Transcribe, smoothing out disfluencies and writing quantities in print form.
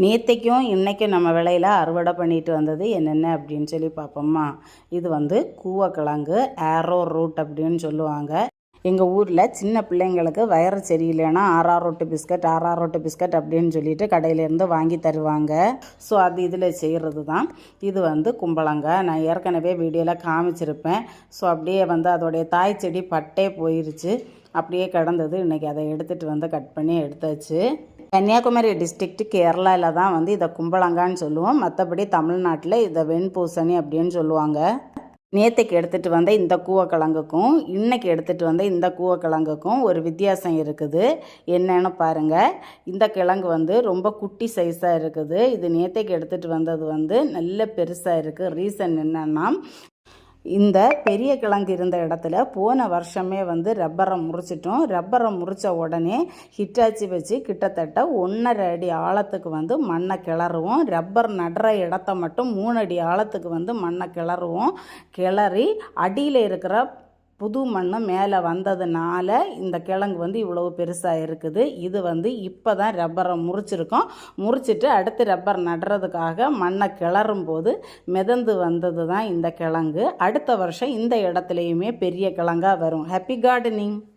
நேற்றைக்கும் இன்றைக்கும் நம்ம விளையில அறுவடை பண்ணிட்டு வந்தது என்னென்ன அப்படின்னு சொல்லி பார்ப்போம்மா. இது வந்து கூவக்கிழங்கு, ஏரோ ரூட் அப்படின்னு சொல்லுவாங்க. எங்கள் ஊரில் சின்ன பிள்ளைங்களுக்கு வயிறு சரியில்லைன்னா ஆறாரோட்டு பிஸ்கட் ஆறாரோட்டு பிஸ்கட் அப்படின்னு சொல்லிட்டு கடையிலேருந்து வாங்கி தருவாங்க. ஸோ அது இதில் செய்கிறது தான். இது வந்து கும்பளங்காய். நான் ஏற்கனவே வீடியோவில் காமிச்சிருப்பேன். ஸோ அப்படியே வந்து அதோடைய தாய் செடி பட்டே போயிருச்சு, அப்படியே கிடந்தது. இன்றைக்கி அதை எடுத்துகிட்டு வந்து கட் பண்ணி எடுத்தாச்சு. கன்னியாகுமரி டிஸ்ட்ரிக்ட் கேரளாவில் தான் வந்து இதை கும்பளங்கான்னு சொல்லுவோம். மற்றபடி தமிழ்நாட்டில் இதை வெண்பூசணி அப்படின்னு சொல்லுவாங்க. நேற்றுக்கு எடுத்துகிட்டு வந்த இந்த கூவக்கிழங்குக்கும் இன்றைக்கி எடுத்துகிட்டு வந்த இந்த கூவக்கிழங்குக்கும் ஒரு வித்தியாசம் இருக்குது. என்னன்னு பாருங்கள். இந்த கிழங்கு வந்து ரொம்ப குட்டி சைஸாக இருக்குது. இது நேற்றுக்கு எடுத்துகிட்டு வந்தது வந்து நல்ல பெருசாக இருக்குது. ரீசன் என்னென்னா, இந்த பெரிய கிழங்கு இருந்த இடத்துல போன வருஷமே வந்து ரப்பரை முறிச்சிட்டோம். ரப்பரை முறித்த உடனே ஹிட்டாச்சி வச்சு கிட்டத்தட்ட 1.5 அடி ஆழத்துக்கு வந்து மண்ணை கிளறுவோம். ரப்பர் நடுற இடத்த மட்டும் 3 அடி ஆழத்துக்கு வந்து மண்ணை கிளறுவோம். கிளறி அடியில் இருக்கிற புது மண் மேலே வந்ததுனால இந்த கிழங்கு வந்து இவ்வளவு பெருசாக இருக்குது. இது வந்து இப்போ தான் ரப்பரை முறிச்சிட்டு அடுத்து ரப்பர் நடுறதுக்காக மண்ணை கிளறும் போது மிதந்து வந்தது தான் இந்த கிழங்கு. அடுத்த வருஷம் இந்த இடத்துலையுமே பெரிய கிழங்காக வரும். Happy gardening.